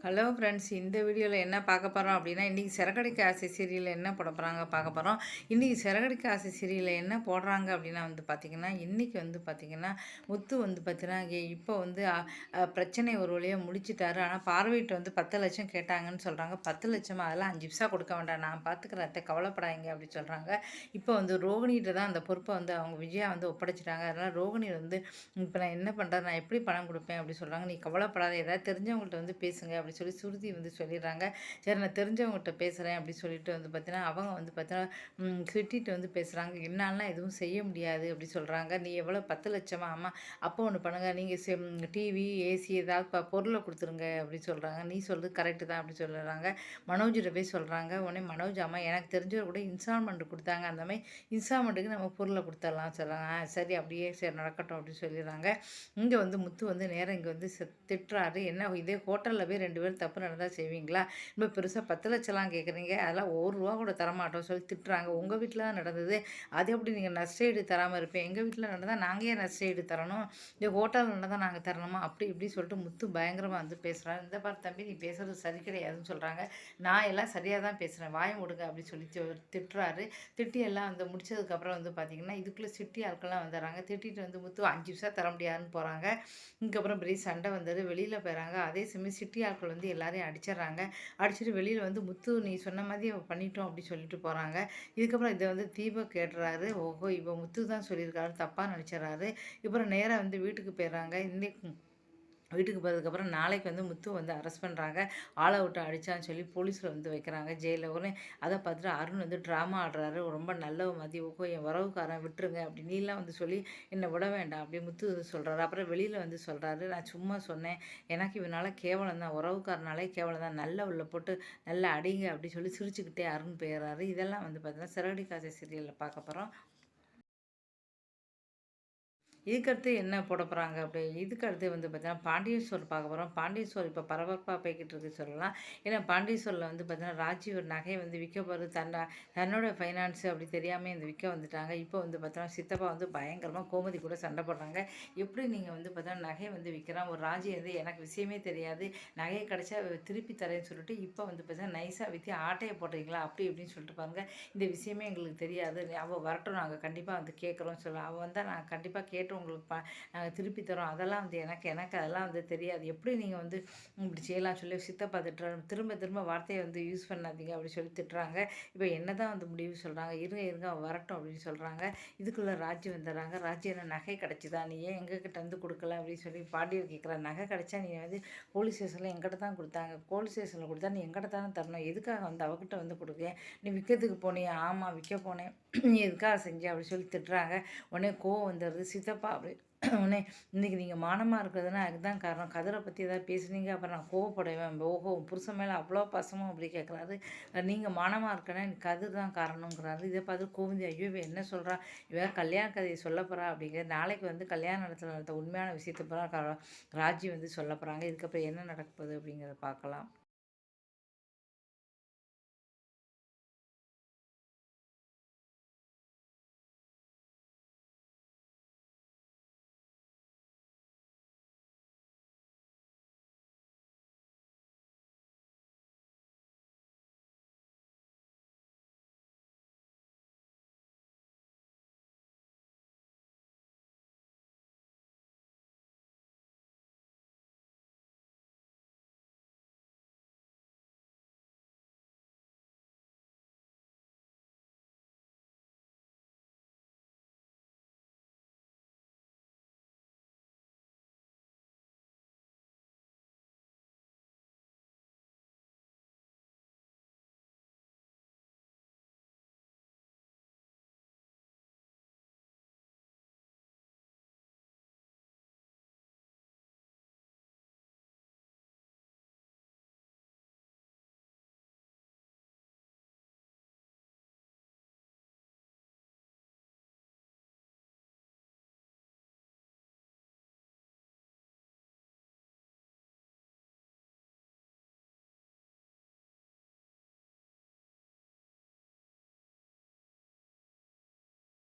Hello friends, இந்த வீடியோவில் என்ன பார்க்க போகிறோம் அப்படின்னா, இன்றைக்கி சிறகடிக்க ஆசை சீரியலில் என்ன போட போகிறாங்க பார்க்க போகிறோம். இன்றைக்கி சிறகடிக்க ஆசை சீரியலில் என்ன போடுறாங்க அப்படின்னா பார்த்திங்கன்னா, இன்றைக்கி பார்த்திங்கன்னா முத்து பார்த்திங்கன்னா இப்போ பிரச்சனை ஒரு வழியாக முடிச்சிட்டாரு. ஆனால் பார்வையிட்டு 10 லட்சம் கேட்டாங்கன்னு சொல்கிறாங்க. 10 லட்சம் அதெல்லாம் 5 பைசா கொடுக்க வேண்டாம், நான் பார்த்துக்கிறேன் அத்தை, கவலைப்படாதீங்க அப்படி சொல்கிறாங்க. இப்போ ரோகிணிகிட்ட தான் அந்த பொறுப்பை அவங்க விஜயா ஒப்படைச்சிட்டாங்க. அதனால் ரோகிணி இப்போ நான் என்ன பண்ணுறேன், நான் எப்படி பணம் கொடுப்பேன் அப்படி சொல்கிறாங்க. நீ கவலைப்படாத, ஏதாவது தெரிஞ்சவங்கள்ட்ட பேசுங்க அப்படி சொல்லி சுருதி சொல்லிடுறாங்க. சரி, நான் தெரிஞ்சவங்ககிட்ட பேசுகிறேன் அப்படி சொல்லிட்டு பார்த்தீங்கன்னா, அவங்க பார்த்தீங்கன்னா திட்டிட்டு பேசுகிறாங்க. என்னாலாம் எதுவும் செய்ய முடியாது அப்படி சொல்கிறாங்க. நீ எவ்வளோ 10 லட்சமா? ஆமாம். அப்போ ஒன்று பண்ணுங்கள், நீங்கள் டிவி ஏசி ஏதாவது பொருளை கொடுத்துருங்க அப்படி சொல்கிறாங்க. நீ சொல்கிறது கரெக்டு தான் அப்படி சொல்லுறாங்க. மனோஜிட்ட போய் சொல்கிறாங்க. உடனே மனோஜ், அம்மா எனக்கு தெரிஞ்சவர் கூட இன்ஸ்டால்மெண்ட் கொடுத்தாங்க, அந்த மாதிரி இன்ஸ்டால்மெண்ட்டுக்கு நம்ம பொருளை கொடுத்துடலாம் சொல்கிறாங்க. சரி, அப்படியே சரி நடக்கட்டும் அப்படின்னு சொல்லிடுறாங்க. இங்கே முத்து நேரம் இங்கே திட்டுறாரு. என்ன இதே ஹோட்டலில் போய் 2 பேரும் தப்பு நடந்தால் செய்வீங்களா? இப்போ பெருசாக 10 லட்சம்லாம் கேட்குறீங்க, அதெல்லாம் ₹1 கூட தரமாட்டோம் சொல்லி திட்டுறாங்க. உங்கள் வீட்டில் தான் நடந்தது, அது எப்படி நீங்கள் நஷ்டஈடு தராமல் இருப்பேன்? எங்கள் வீட்டில் நடந்தால் நாங்கள் ஏன் நஷ்டஈடு தரணும்? இந்த ஹோட்டலில் நடந்தால் நாங்கள் தரணுமா? அப்படி இப்படி சொல்லிட்டு முத்து பயங்கரமாக பேசுகிறாரு. இந்த பாரு தம்பி, நீ பேசுகிறது சரி கிடையாதுன்னு சொல்கிறாங்க. நான் எல்லாம் சரியாக தான் பேசுகிறேன், வாய முடுங்க அப்படி சொல்லி திட்டுறாரு. திட்டி எல்லாம் முடிச்சதுக்கப்புறம் பார்த்தீங்கன்னா, இதுக்குள்ளே சிட்டி ஆட்கள்லாம் வந்துடுறாங்க. திட்டிட்டு முத்து 5 பைசா தர முடியாதுன்னு போகிறாங்க. இதுக்கப்புறம் பெரிய சண்டை வந்தது, வெளியில் போயிறாங்க. அதே சமயம் சிட்டி ஆட்கள் எல்லாரையும் அடிச்சிடுறாங்க. அடிச்சுட்டு வெளியில் முத்து நீ சொன்ன மாதிரி பண்ணிட்டோம் அப்படி சொல்லிட்டு போகிறாங்க. இதுக்கப்புறம் இதை தீபக் கேட்டுறாரு. ஓஹோ, இப்போ முத்து தான் சொல்லியிருக்காரு, தப்பாக நினச்சிடறாரு. அப்புறம் நேராக வீட்டுக்கு போயிடுறாங்க. வீட்டுக்கு போகிறதுக்கப்புறம் நாளைக்கு முத்து அரெஸ்ட் பண்ணுறாங்க. ஆளை விட்டு அடித்தான்னு சொல்லி போலீஸில் வைக்கிறாங்க ஜெயிலில். உடனே அதை பார்த்துட்டு அருண் ட்ராமா ஆடுறாரு. ரொம்ப நல்ல மதி, ஓகோ என் உறவுக்காரன் விட்டுருங்க அப்படி, நீலாம் சொல்லி என்னை விட வேண்டாம் அப்படி முத்து சொல்கிறாரு. அப்புறம் வெளியில் சொல்கிறாரு, நான் சும்மா சொன்னேன், எனக்கு இவனால் கேவலம் தான், உறவுக்காரனாலே கேவலம் தான், நல்ல உள்ள போட்டு நல்லா அடிங்க அப்படி சொல்லி சிரிச்சுக்கிட்டே அருண் போயிடுறாரு. இதெல்லாம் பார்த்தீங்கன்னா சிறகடிக்க ஆசை சீரியலில் பார்க்க போகிறோம். இதுக்கடுத்து என்ன போட போகிறாங்க அப்படி, இதுக்கடுத்து பார்த்தீங்கன்னா பாண்டியன் ஸ்டோர் பார்க்க போகிறோம். பாண்டியன் ஸ்டோர் இப்போ பரபரப்பாக போய்கிட்டு இருக்கு சொல்லலாம். ஏன்னா பாண்டியன் ஸ்டோரில் பார்த்தீங்கன்னா ராஜீவ் ஒரு நகையை விற்க போகிறது, தன்னோட ஃபைனான்ஸு அப்படி தெரியாமல் விற்க வந்துட்டாங்க. இப்போ பார்த்தீங்கன்னா சித்தப்பா பயங்கரமாக கோமதி கூட சண்டை போடுறாங்க. எப்படி நீங்கள் பார்த்தீங்கன்னா நகை விற்கிறான் ஒரு ராஜி, எனக்கு விஷயமே தெரியாது, நகையை கிடச்சா திருப்பி தரேன்னு சொல்லிட்டு இப்போ பார்த்தீங்கன்னா நைஸாக விற்று ஆட்டையை போடுறீங்களா அப்படி இப்படின்னு சொல்லிட்டு பாருங்க. இந்த விஷயமே எங்களுக்கு தெரியாது, அவள் வரட்டும், நாங்கள் கண்டிப்பாக கேட்குறோன்னு சொல்லலாம். அவள் வந்தால் நான் கண்டிப்பாக கேட்டு உங்களுக்கு நாங்கள் திருப்பி தரோம், அதெல்லாம் எனக்கு அதெல்லாம் தெரியாது, எப்படி நீங்கள் இப்படி செய்யலாம் சொல்லி சித்தப்பா திட்டுறாரு. திரும்ப திரும்ப வார்த்தையை யூஸ் பண்ணாதீங்க அப்படி சொல்லி திட்டுறாங்க. இப்போ என்ன தான் முடிவு சொல்கிறாங்க, இருங்க வரட்டும் அப்படின்னு சொல்கிறாங்க. இதுக்குள்ளே ராஜி வந்துடுறாங்க. ராஜி என்ன நகை கிடச்சிதா, நீ ஏன் எங்ககிட்ட கொடுக்கல அப்படின்னு சொல்லி பாண்டியர் கேட்குறா. நகை கிடச்சா நீ போலீஸ் ஸ்டேஷனில் எங்கிட்ட தான் கொடுத்தாங்க, போலீஸ் ஸ்டேஷனில் கொடுத்தா நீ எங்கிட்ட தானே தரணும், எதுக்காக அவகிட்ட கொடுக்க, நீ விற்கிறதுக்கு போனியா? ஆமாம் விற்க போனேன், நீ எதுக்காக செஞ்ச அப்படி சொல்லி திட்டுறாங்க. உடனே கோவம் வந்துடுது. சித்தப்பா அப்படி உடனே இன்றைக்கி நீங்கள் மானமாக இருக்கிறதுனா அதுதான் காரணம், கதிரை பற்றி ஏதாவது பேசுனீங்க அப்புறம் நான் கோவப்படுவேன். ஓஹோ, புருஷன் மேலே அவ்வளோ பாசமும் அப்படி கேட்குறாரு. நீங்கள் மானமாக இருக்கேன்னா கதிர் தான் காரணங்கிறாரு. இதை பார்த்து கோவிந்தி, ஐயோ என்ன சொல்கிறா, இவ கல்யாண கதையை சொல்ல போகிறா அப்படிங்கிற. நாளைக்கு கல்யாண இடத்துல நடந்த உண்மையான விஷயத்தை பூரா ராஜி சொல்ல போகிறாங்க. இதுக்கப்புறம் என்ன நடக்க போகுது அப்படிங்கிறத பார்க்கலாம்.